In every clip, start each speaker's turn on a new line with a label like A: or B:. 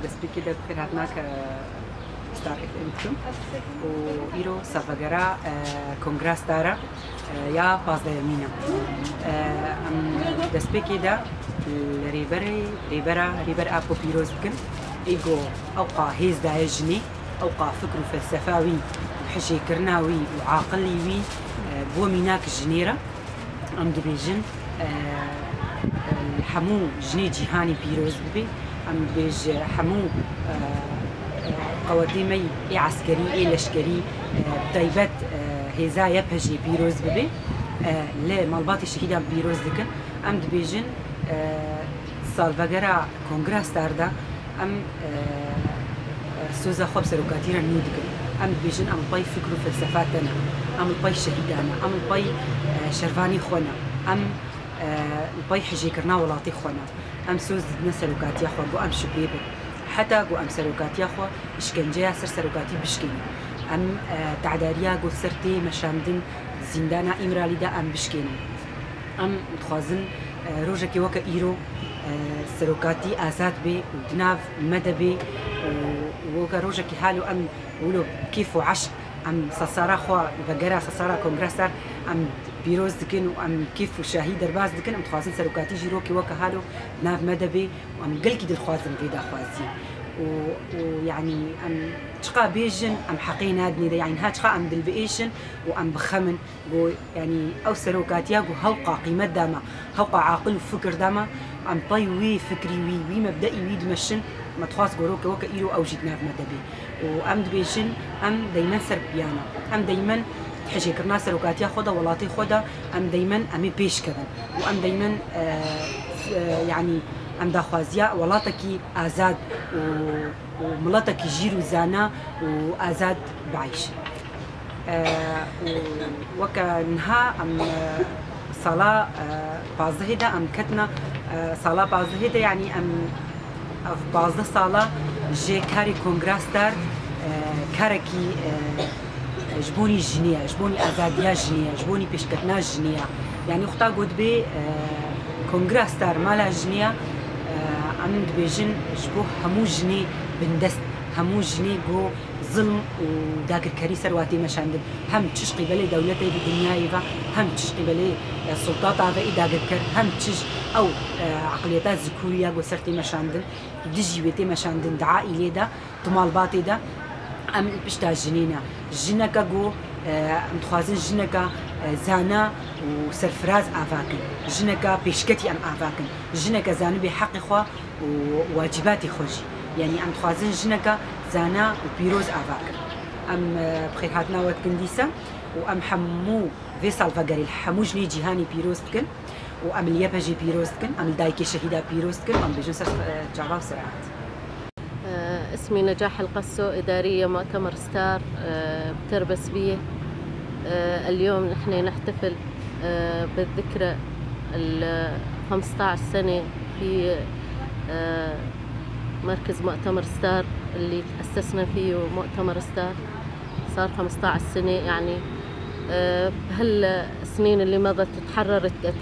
A: دەستپێکی دە بخێر هاتناکە ستار FM بکەم و ئیرۆ سەڤەگەرا کۆنگراسدارە یا پازدەیەمینە ئەم دەستپێکێدا رێبەر ئاپۆ پیرۆز بکەن ئیگۆ ئەوقا هێزدایە ژنێ ئەوقا فکر و فەلسەفاوی حژێکردناوی و عاقلی وی بۆ میناک ژنێرە ئەم دەبێژن هەموو ژنێ جیهانی پیرۆز ببێ ئەم دەبێژ هەموو قەوەتیمەی ئێ عەسکەری ئێ لەشکەری تایبەت هێزایە پەژێ پیرۆز ببێ لێ ماڵباتی شەهیدان پیرۆز دکن ئەم دەبێژن ساڵڤەگەرا کۆنگراسداردا ئەم سۆزە خۆ سەرۆکاتیرە نو دکن ئەم دەبێژن ئەم پای فکر و فەلسەفاتەنە ئەم پای شەهیدانە ئەم پای شەروانی خۆنە ئەم پای حژێکردنا وڵاتی خۆنە ئەم سۆز دنە سەرۆکاتیا خۆ بۆ ئەم شپێ بن حتا گۆ ئەم سەرۆکاتیا خۆ شکنجەیە سەر سەرۆکاتی بشکێن ئەم تعداریە گۆ سەر تێ مەشاندن زیندانە ئیمرالیدا ئەم بشکێنن ئەم دخوازن ڕۆژێکی وەکە ئیرۆ سەرۆکاتی ئازاد بێ و دناو مەدە بێ وەکە ڕۆژێکی حال و ئەم ولۆ کیف و عەشق ئەم سەسارا خوا ڤەگەرا سەسارا کۆنگراسدار ئەم پیرۆز دکن و ئەم کیف و شاهی دەرباز دکن ئەم دخوازن سەرۆکاتی ژیرۆکی وەکە حال و ناو مەدە بێ و ئەم گەلکی دڵخوازن بێ داخوازی ويعني أم تشقى بيجن أم حقي نادني ده يعني هاتشقى أم دلبئيشن وأم بخمن جو يعني أو سروكاتيا جو هوقع قيمة داما هوقع عاقل وفكر داما أم طي وي فكري وي مبدئي وي دمشن ما تخاص جروك وك إيرو أو جدنا بمدبي وأم دبيشن أم دايما سربيانا أم دايما حجي كرنا سروكاتيا خدا ولاتي خدا أم دايما أمي بيش كذا وأم دايما يعني ئەم داخوازیە وڵاتێکی ئازاد و مڵەتێکی ژیر و زانا و ئازاد بعیش وەکە نها ئەم ساڵا پازدەهێدا ئەم کەتنە ساڵا پازدەهێدا یعنی ئەم پازدە ساڵە ژێ کاری کۆنگراسدار کارێکی ji بۆنی ژنیە ji بۆنی ئازادیە ژنیە ji بۆنی پێشکەتنا ژنیە یعنی خوتا گوت بێ کۆنگراسدار مالا ژنیە ئەم دەبێژن ji بۆ هەموو ژنێ بندەست هەموو ژنێ بۆ زڵم و داگرکەری سەرواتی مەشاندن هەم چشقی بەلێ دەولەتەی دنیاییڤە هەم چشقی بەلێ سوڵتاتاڤەی داگرکرد هەم چش ئەو عقلێتە زکوریە بۆ سەرتی مەشاندن دژی وێتێ مەشاندن دعائی لێدا توماڵباتێدا ئەم پشتا ژنینە ژنەکە گۆ ئەم دخوازن ژنەکە زانا و سەرفراز ئاواکن ژنەکە پێشکەتی ئەم ئاواکن ژنەکە زانبێ حەقی خوا و واجباتی خۆشی یعنی ئەم دخوازن ژنەکە زانا و پیرۆز ئاواکن ئەم بخێر هاتناوەتکن دیسە و ئەم هەموو vê salvegerê hemû jinê cîhanî pîroz dikin û em li yepejê pîroz dikin em li dayikê şehîda pîroz dikin em bêjin ser çava و سرعات.
B: اسمي نجاح القسو إدارية مؤتمر ستار بتربس بيه. اليوم نحن نحتفل بالذكرى 15 سنة في مركز مؤتمر ستار اللي تأسسنا فيه مؤتمر ستار صار 15 سنة يعني بهالسنين اللي مضت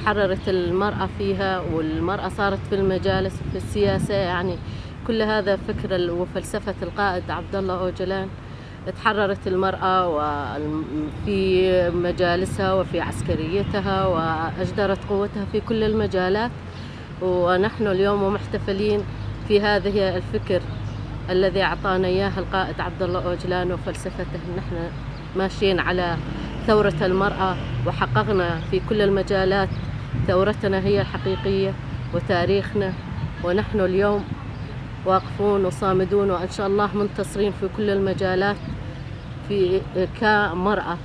B: تحررت المرأة فيها والمرأة صارت في المجالس وفي السياسة يعني كل هذا فكر وفلسفة القائد عبد الله أوجلان. تحررت المرأة وفي مجالسها وفي عسكريتها وأجدرت قوتها في كل المجالات ونحن اليوم محتفلين في هذه الفكر الذي أعطانا إياه القائد عبد الله أوجلان وفلسفته. نحن ماشيين على ثورة المرأة وحققنا في كل المجالات ثورتنا هي الحقيقية وتاريخنا ونحن اليوم واقفون وصامدون وإن شاء الله منتصرين في كل المجالات في كمرأة.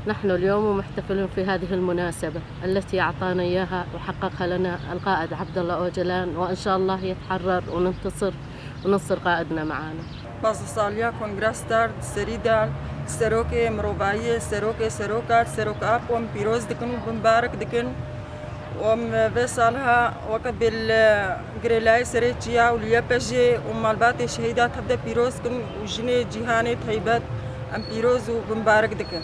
B: نحن اليوم محتفلون في هذه المناسبة التي أعطانا إياها وحققها لنا القائد عبد الله أوجلان وإن شاء الله يتحرر وننتصر وننصر قائدنا معنا.
C: بازسالیا کۆنگراسدار سەریدا سەرۆکێ مرۆڤاییە سەرۆکات سەرۆک ئاپۆم پیرۆز دکن و بمبارک دکن وم vê salha weke bilgirêlayê serê çiya û li yepejê û malbatê şehîdat hevde pîroz kin û jinê cîhanê taybet em pîroz û bimbarek dikin.